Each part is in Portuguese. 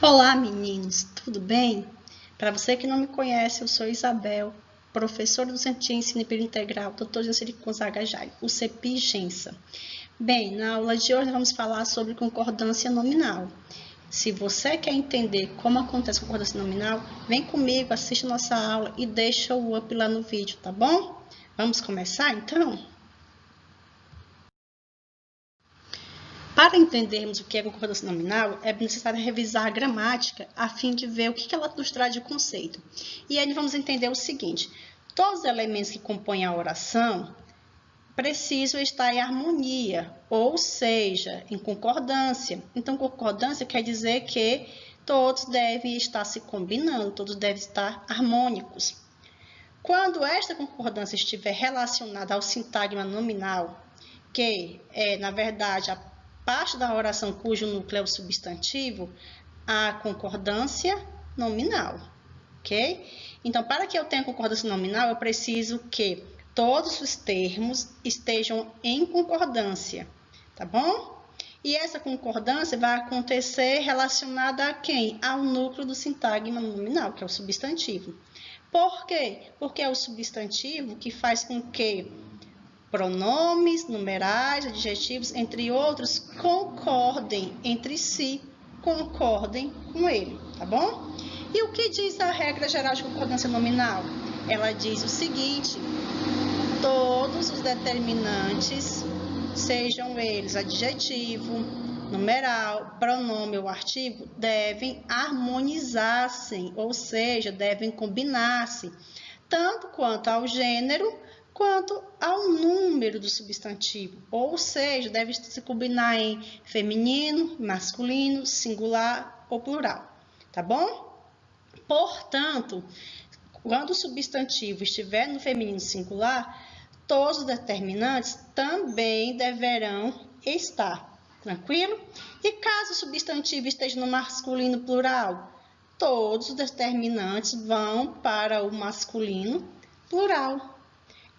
Olá, meninos, tudo bem? Para você que não me conhece, eu sou Isabel, professora do Centro de Ensino e Período Integral, Dr. Jancerico Gonzaga Jai, o CEPI Gensa. Bem, na aula de hoje nós vamos falar sobre concordância nominal. Se você quer entender como acontece a concordância nominal, vem comigo, assiste a nossa aula e deixa o up lá no vídeo, tá bom? Vamos começar então? Para entendermos o que é concordância nominal, é necessário revisar a gramática a fim de ver o que ela nos traz de conceito. E aí vamos entender o seguinte: todos os elementos que compõem a oração precisam estar em harmonia, ou seja, em concordância. Então, concordância quer dizer que todos devem estar se combinando, todos devem estar harmônicos. Quando esta concordância estiver relacionada ao sintagma nominal, que é, na verdade, a parte da oração cujo núcleo é o substantivo, a concordância nominal, ok? Então, para que eu tenha concordância nominal, eu preciso que todos os termos estejam em concordância, tá bom? E essa concordância vai acontecer relacionada a quem? Ao núcleo do sintagma nominal, que é o substantivo. Por quê? Porque é o substantivo que faz com que pronomes, numerais, adjetivos, entre outros, concordem entre si, concordem com ele, tá bom? E o que diz a regra geral de concordância nominal? Ela diz o seguinte: todos os determinantes, sejam eles adjetivo, numeral, pronome ou artigo, devem harmonizar-se, ou seja, devem combinar-se, tanto quanto ao gênero, quanto ao número do substantivo, ou seja, deve se combinar em feminino, masculino, singular ou plural, tá bom? Portanto, quando o substantivo estiver no feminino singular, todos os determinantes também deverão estar, tranquilo? E caso o substantivo esteja no masculino plural, todos os determinantes vão para o masculino plural.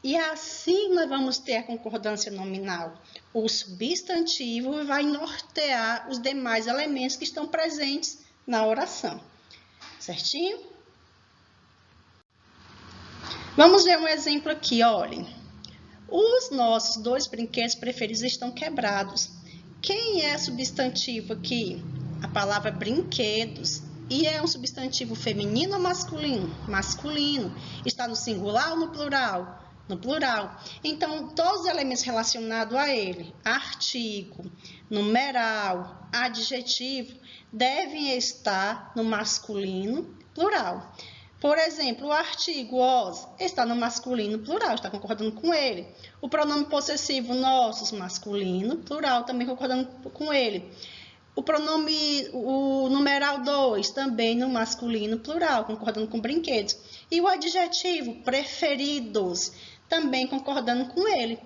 E assim nós vamos ter a concordância nominal. O substantivo vai nortear os demais elementos que estão presentes na oração. Certinho? Vamos ver um exemplo aqui, olhem. Os nossos dois brinquedos preferidos estão quebrados. Quem é substantivo aqui? A palavra brinquedos. E é um substantivo feminino ou masculino? Masculino. Está no singular ou no plural? No plural. Então, todos os elementos relacionados a ele, artigo, numeral, adjetivo, devem estar no masculino plural. Por exemplo, o artigo os está no masculino plural, está concordando com ele. O pronome possessivo nossos, masculino plural, também concordando com ele. O numeral 2, também no masculino plural, concordando com brinquedos. E o adjetivo preferidos, também concordando com ele,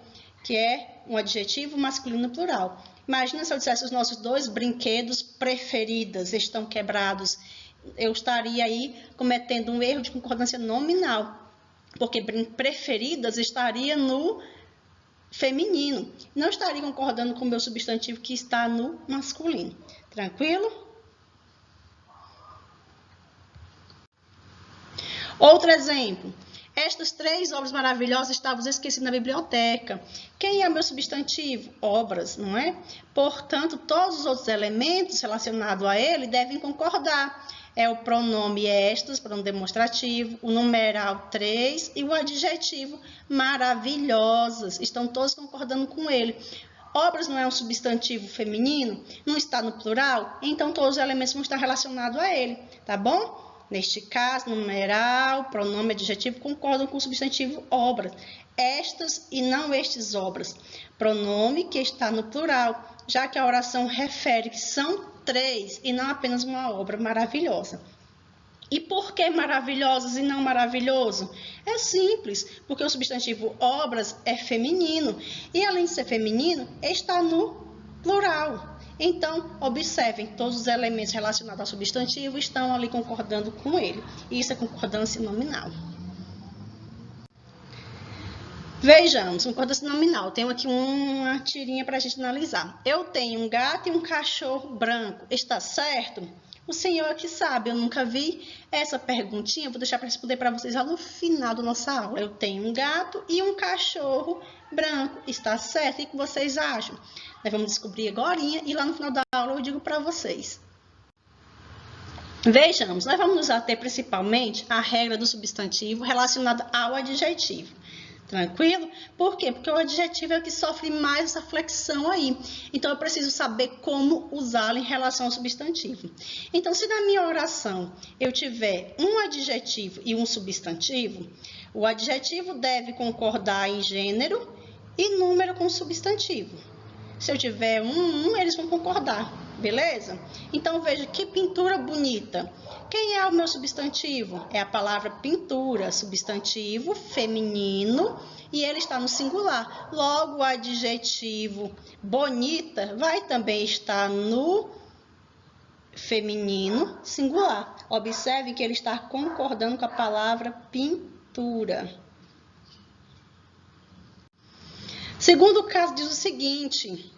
que é um adjetivo masculino plural. Imagina se eu dissesse os nossos dois brinquedos preferidos estão quebrados. Eu estaria aí cometendo um erro de concordância nominal, porque preferidas estaria no feminino, não estaria concordando com o meu substantivo que está no masculino. Tranquilo? Outro exemplo. Estas 3 obras maravilhosas estavam esquecidas na biblioteca. Quem é o meu substantivo? Obras, não é? Portanto, todos os outros elementos relacionados a ele devem concordar. É o pronome estas, pronome demonstrativo, o numeral 3 e o adjetivo maravilhosas. Estão todos concordando com ele. Obras não é um substantivo feminino? Não está no plural? Então, todos os elementos vão estar relacionados a ele, tá bom? Neste caso, numeral, pronome, adjetivo concordam com o substantivo obras. Estas e não estes obras. Pronome que está no plural, já que a oração refere que são 3 e não apenas uma obra maravilhosa. E por que maravilhosas e não maravilhoso? É simples, porque o substantivo obras é feminino e, além de ser feminino, está no plural. Então, observem, todos os elementos relacionados ao substantivo estão ali concordando com ele. Isso é concordância nominal. Vejamos, concordância nominal. Tenho aqui uma tirinha para a gente analisar. Eu tenho um gato e um cachorro branco. Está certo? O senhor é que sabe, eu nunca vi essa perguntinha. Vou deixar para responder para vocês lá no final da nossa aula. Eu tenho um gato e um cachorro branco. Está certo? O que vocês acham? Nós vamos descobrir agora e lá no final da aula eu digo para vocês. Vejamos, nós vamos nos ater principalmente à regra do substantivo relacionada ao adjetivo. Tranquilo? Por quê? Porque o adjetivo é o que sofre mais essa flexão aí. Então, eu preciso saber como usá-lo em relação ao substantivo. Então, se na minha oração eu tiver um adjetivo e um substantivo, o adjetivo deve concordar em gênero e número com o substantivo. Se eu tiver eles vão concordar, beleza? Então, veja que pintura bonita. Quem é o meu substantivo? É a palavra pintura, substantivo feminino, e ele está no singular. Logo, o adjetivo bonita vai também estar no feminino singular. Observe que ele está concordando com a palavra pintura. Segundo caso diz o seguinte: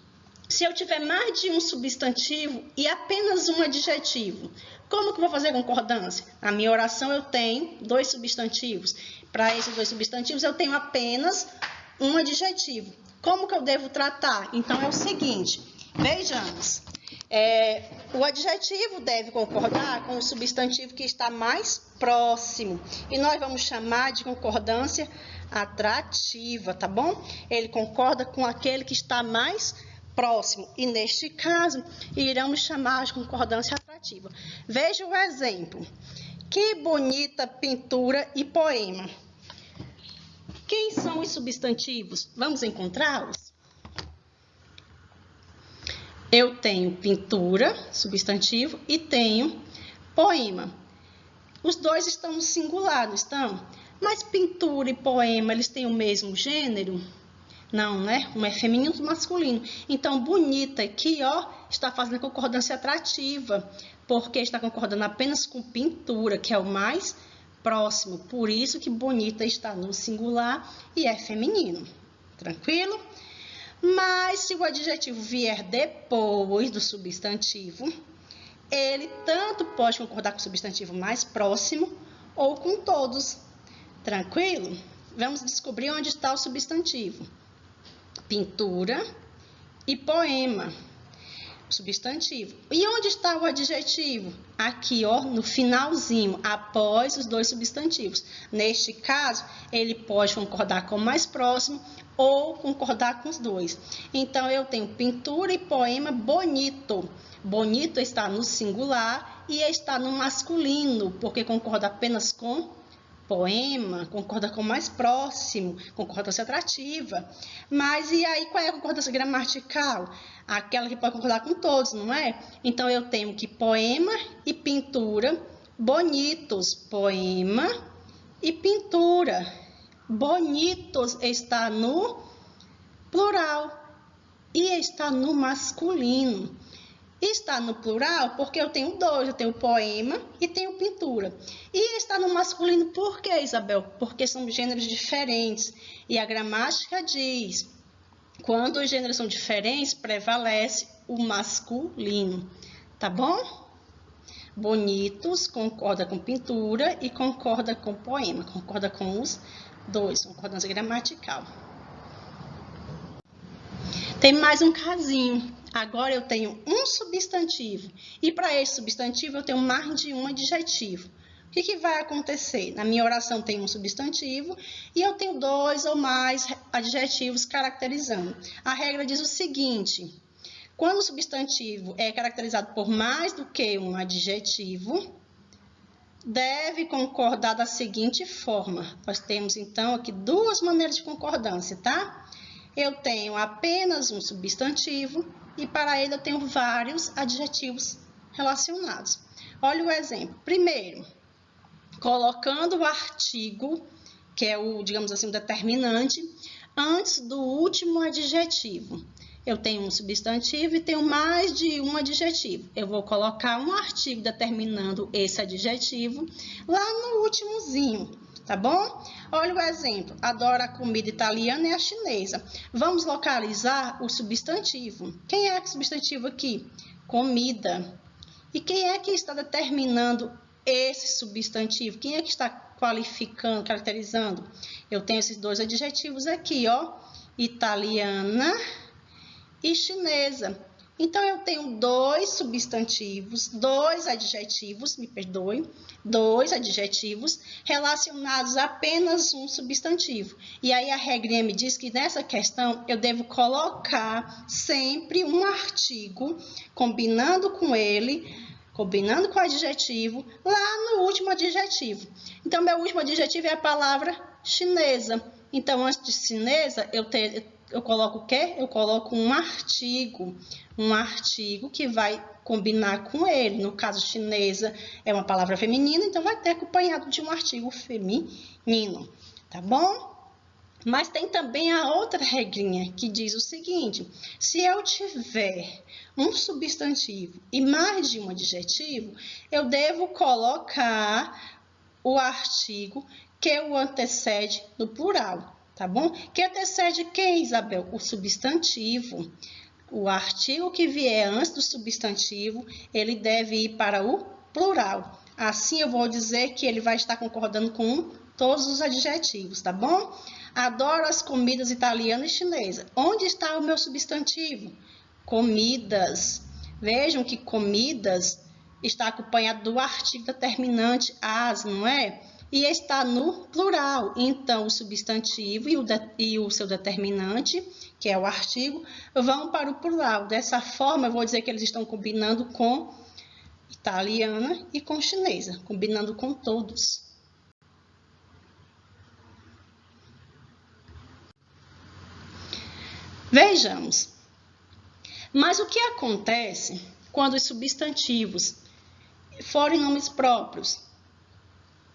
se eu tiver mais de um substantivo e apenas um adjetivo, como que eu vou fazer a concordância? Na minha oração eu tenho 2 substantivos. Para esses 2 substantivos eu tenho apenas um adjetivo. Como que eu devo tratar? Então é o seguinte, vejamos. O adjetivo deve concordar com o substantivo que está mais próximo. E nós vamos chamar de concordância atrativa, tá bom? Ele concorda com aquele que está mais próximo. E neste caso, iremos chamar de concordância atrativa. Veja o exemplo. Que bonita pintura e poema. Quem são os substantivos? Vamos encontrá-los? Eu tenho pintura, substantivo, e tenho poema. Os dois estão no singular, não estão? Mas pintura e poema, eles têm o mesmo gênero? Não, né? Um é feminino e outro masculino. Então, bonita aqui, ó, está fazendo concordância atrativa, porque está concordando apenas com pintura, que é o mais próximo. Por isso que bonita está no singular e é feminino. Tranquilo? Mas, se o adjetivo vier depois do substantivo, ele tanto pode concordar com o substantivo mais próximo ou com todos. Tranquilo? Vamos descobrir onde está o substantivo. Pintura e poema. Substantivo. E onde está o adjetivo? Aqui, ó, no finalzinho, após os 2 substantivos. Neste caso, ele pode concordar com o mais próximo ou concordar com os 2. Então, eu tenho pintura e poema bonito. Bonito está no singular e está no masculino, porque concorda apenas com poema, concorda com o mais próximo, concordância atrativa. Mas e aí, qual é a concordância gramatical? Aquela que pode concordar com todos, não é? Então, eu tenho que poema e pintura, bonitos, poema e pintura. Bonitos está no plural e está no masculino. Está no plural porque eu tenho 2, eu tenho poema e tenho pintura. E está no masculino por quê, Isabel? Porque são gêneros diferentes. E a gramática diz, quando os gêneros são diferentes, prevalece o masculino. Tá bom? Bonitos concorda com pintura e concorda com poema. Concorda com os 2, concordância gramatical. Tem mais um casinho. Agora eu tenho um substantivo e para esse substantivo eu tenho mais de um adjetivo. O que vai acontecer? Na minha oração tem um substantivo e eu tenho 2 ou mais adjetivos caracterizando. A regra diz o seguinte: quando o substantivo é caracterizado por mais do que um adjetivo, deve concordar da seguinte forma. Nós temos então aqui 2 maneiras de concordância, tá? Eu tenho apenas um substantivo e para ele eu tenho vários adjetivos relacionados. Olha o exemplo. Primeiro, colocando o artigo, que é o, digamos assim, o determinante, antes do último adjetivo. Eu tenho um substantivo e tenho mais de um adjetivo. Eu vou colocar um artigo determinando esse adjetivo lá no últimozinho. tá bom? Olha o exemplo, adoro a comida italiana e a chinesa. Vamos localizar o substantivo. Quem é o substantivo aqui? Comida. E quem é que está determinando esse substantivo? Quem é que está qualificando, caracterizando? Eu tenho esses dois adjetivos aqui, ó, italiana e chinesa. Então, eu tenho dois substantivos, dois adjetivos, me perdoe, dois adjetivos relacionados a apenas um substantivo. E aí, a regrinha me diz que nessa questão eu devo colocar sempre um artigo, combinando com ele, combinando com o adjetivo, lá no último adjetivo. Então, meu último adjetivo é a palavra chinesa. Então, antes de chinesa, eu coloco o quê? Eu coloco um artigo que vai combinar com ele. No caso, chinesa é uma palavra feminina, então vai ter acompanhado de um artigo feminino, tá bom? Mas tem também a outra regrinha que diz o seguinte: se eu tiver um substantivo e mais de um adjetivo, eu devo colocar o artigo que o antecede no plural, tá bom? Que antecede quem, Isabel? O substantivo. O artigo que vier antes do substantivo, ele deve ir para o plural. Assim, eu vou dizer que ele vai estar concordando com todos os adjetivos, tá bom? Adoro as comidas italianas e chinesas. Onde está o meu substantivo? Comidas. Vejam que comidas está acompanhado do artigo determinante as, não é? E está no plural. Então, o substantivo e o seu determinante, que é o artigo, vão para o plural. Dessa forma, eu vou dizer que eles estão combinando com italiana e com chinesa, combinando com todos. Vejamos. Mas o que acontece quando os substantivos forem nomes próprios?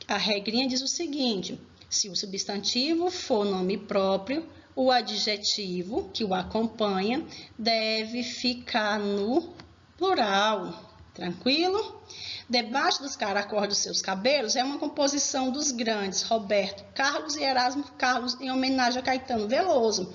A regrinha diz o seguinte: se o substantivo for nome próprio, o adjetivo que o acompanha deve ficar no plural. Tranquilo? Debaixo dos caracóis dos seus cabelos é uma composição dos grandes Roberto Carlos e Erasmo Carlos em homenagem a Caetano Veloso.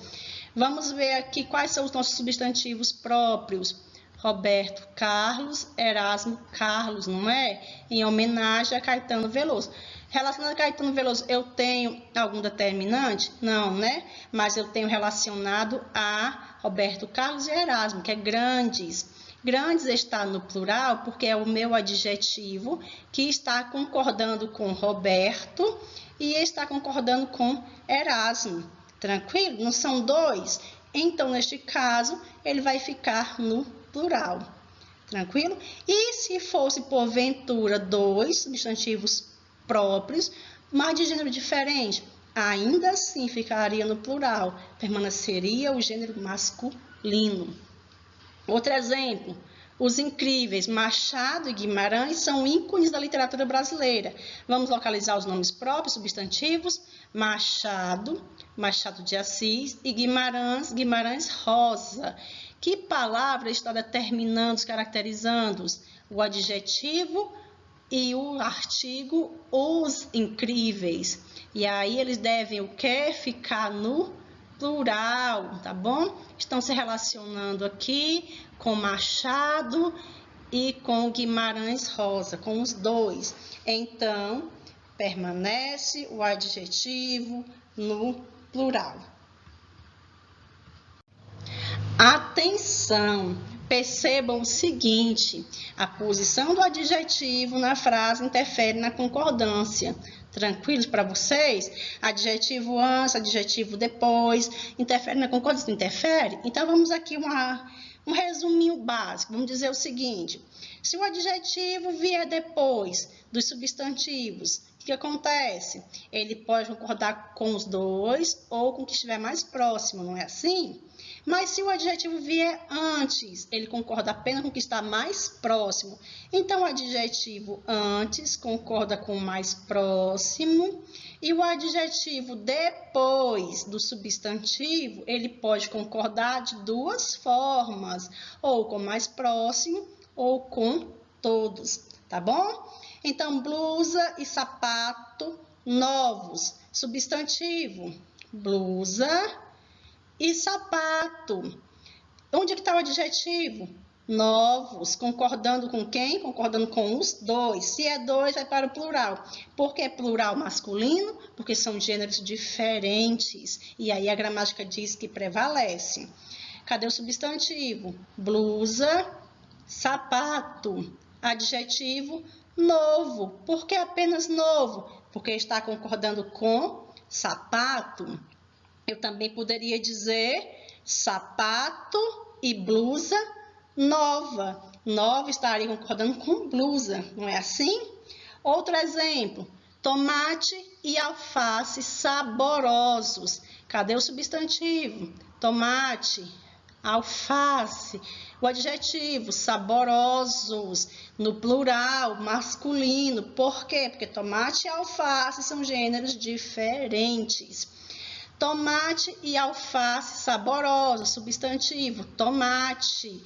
Vamos ver aqui quais são os nossos substantivos próprios. Roberto Carlos, Erasmo Carlos, não é? Em homenagem a Caetano Veloso. Relacionado a Caetano Veloso, eu tenho algum determinante? Não, né? Mas eu tenho relacionado a Roberto Carlos e Erasmo, que é grandes. Grandes está no plural porque é o meu adjetivo que está concordando com Roberto e está concordando com Erasmo. Tranquilo? Não são dois? Então, neste caso, ele vai ficar no plural. Tranquilo? E se fosse, porventura, dois substantivos próprios, mas de gênero diferente, ainda assim ficaria no plural, permaneceria o gênero masculino. Outro exemplo, os incríveis Machado e Guimarães são ícones da literatura brasileira. Vamos localizar os nomes próprios, substantivos, Machado, Machado de Assis e Guimarães, Guimarães Rosa. Que palavra está determinando, caracterizando-os? O adjetivo e o artigo, os incríveis. E aí eles devem o quê? Ficar no plural, tá bom? Estão se relacionando aqui com Machado e com Guimarães Rosa, com os dois. Então, permanece o adjetivo no plural. Atenção! Percebam o seguinte: a posição do adjetivo na frase interfere na concordância. Tranquilos para vocês? Adjetivo antes, adjetivo depois, interfere na concordância? Interfere? Então, vamos aqui um resuminho básico. Vamos dizer o seguinte: se o adjetivo vier depois dos substantivos, o que acontece? Ele pode concordar com os dois ou com o que estiver mais próximo, não é assim? Mas se o adjetivo vier antes, ele concorda apenas com o que está mais próximo. Então, o adjetivo antes concorda com o mais próximo. E o adjetivo depois do substantivo, ele pode concordar de duas formas. Ou com o mais próximo, ou com todos. Tá bom? Então, blusa e sapato novos. Substantivo, blusa e sapato. Onde que está o adjetivo? Novos, concordando com quem? Concordando com os dois. Se é dois, vai para o plural. Por que plural masculino? Porque são gêneros diferentes. E aí a gramática diz que prevalece. Cadê o substantivo? Blusa, sapato. Adjetivo, novo. Por que apenas novo? Porque está concordando com sapato. Eu também poderia dizer sapato e blusa nova. Nova estaria concordando com blusa, não é assim? Outro exemplo, tomate e alface saborosos. Cadê o substantivo? Tomate, alface. O adjetivo, saborosos, no plural, masculino. Por quê? Porque tomate e alface são gêneros diferentes. Tomate e alface saborosos, substantivo, tomate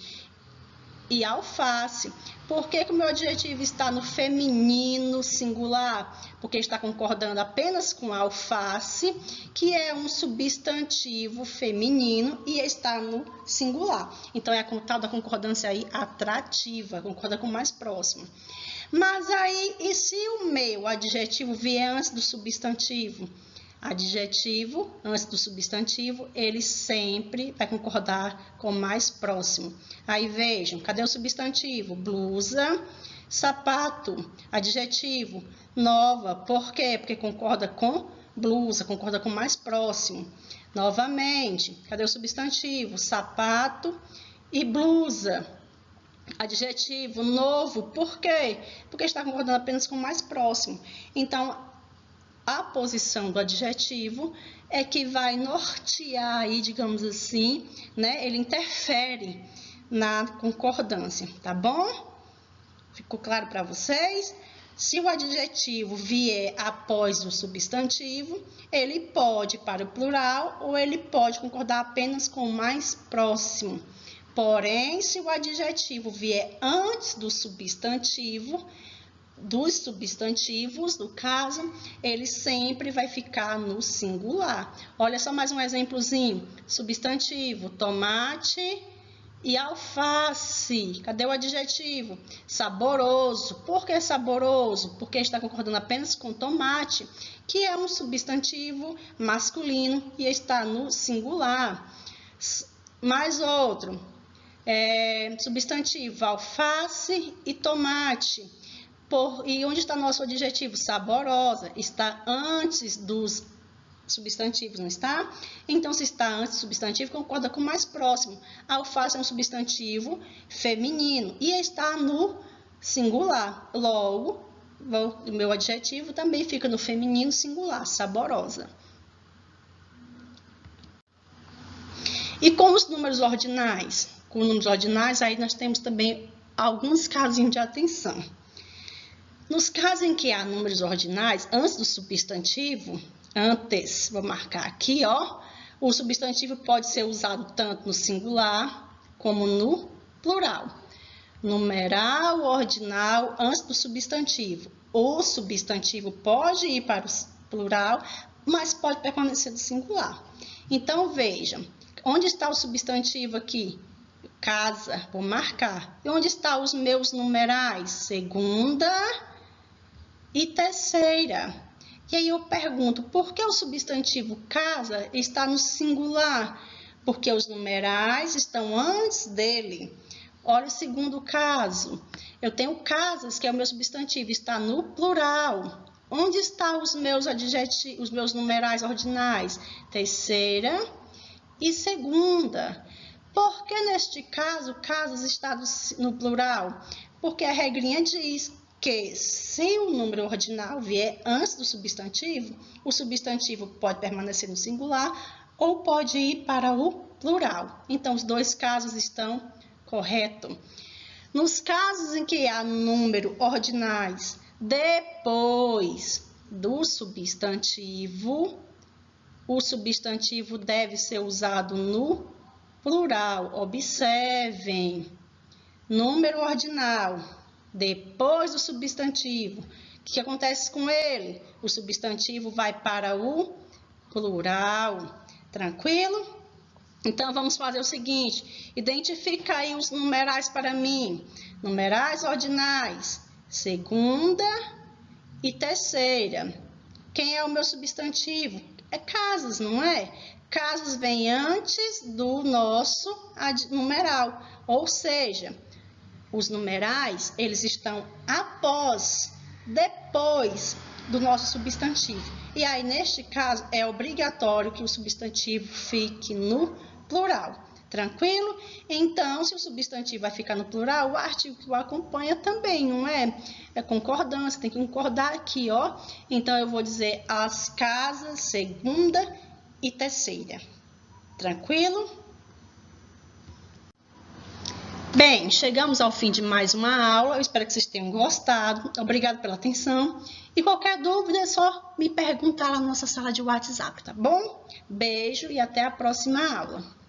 e alface. Por que que o meu adjetivo está no feminino singular? Porque está concordando apenas com alface, que é um substantivo feminino, e está no singular. Então, é a tal da concordância aí atrativa, concorda com o mais próximo. Mas aí, e se o meu adjetivo vier antes do substantivo? Adjetivo, antes do substantivo, ele sempre vai concordar com o mais próximo. Aí vejam, cadê o substantivo? Blusa, sapato. Adjetivo, nova. Por quê? Porque concorda com blusa, concorda com o mais próximo. Novamente, cadê o substantivo? Sapato e blusa. Adjetivo, novo. Por quê? Porque está concordando apenas com o mais próximo. Então, a posição do adjetivo é que vai nortear aí, digamos assim, né? Ele interfere na concordância, tá bom? Ficou claro para vocês? Se o adjetivo vier após o substantivo, ele pode ir para o plural ou ele pode concordar apenas com o mais próximo. Porém, se o adjetivo vier antes do substantivo, dos substantivos, no caso, ele sempre vai ficar no singular. Olha só mais um exemplozinho. Substantivo, tomate e alface. Cadê o adjetivo? Saboroso. Por que saboroso? Porque está concordando apenas com tomate, que é um substantivo masculino e está no singular. Mais outro. Substantivo, alface e tomate. E onde está nosso adjetivo? Saborosa. Está antes dos substantivos, não está? Então, se está antes do substantivo, concorda com o mais próximo. Alface é um substantivo feminino e está no singular. Logo, o meu adjetivo também fica no feminino singular, saborosa. E com os números ordinais? Com números ordinais, aí nós temos também alguns casinhos de atenção. Nos casos em que há números ordinais, antes do substantivo, vou marcar aqui, ó, o substantivo pode ser usado tanto no singular como no plural. Numeral, ordinal, antes do substantivo. O substantivo pode ir para o plural, mas pode permanecer no singular. Então, vejam, onde está o substantivo aqui? Casa, vou marcar. E onde estão os meus numerais? Segunda e terceira. E aí eu pergunto, por que o substantivo casa está no singular? Porque os numerais estão antes dele. Olha o segundo caso. Eu tenho casas, que é o meu substantivo, está no plural. Onde estão os meus adjetivos, os meus numerais ordinais? Terceira e segunda. Por que neste caso, casas está no plural? Porque a regrinha diz que se o número ordinal vier antes do substantivo, o substantivo pode permanecer no singular ou pode ir para o plural. Então, os dois casos estão corretos. Nos casos em que há número ordinais depois do substantivo, o substantivo deve ser usado no plural. Observem, número ordinal depois do substantivo. O que acontece com ele? O substantivo vai para o plural. Tranquilo? Então, vamos fazer o seguinte. Identifica aí os numerais para mim. Numerais ordinais. Segunda e terceira. Quem é o meu substantivo? É casas, não é? Casas vem antes do nosso numeral. Ou seja, os numerais, eles estão depois do nosso substantivo. E aí, neste caso, é obrigatório que o substantivo fique no plural. Tranquilo? Então, se o substantivo vai ficar no plural, o artigo que o acompanha também, não é? É concordância, tem que concordar aqui, ó. Então, eu vou dizer as casas, segunda e terceira. Tranquilo? Bem, chegamos ao fim de mais uma aula. Eu espero que vocês tenham gostado. Obrigada pela atenção. E qualquer dúvida é só me perguntar lá na nossa sala de WhatsApp, tá bom? Beijo e até a próxima aula.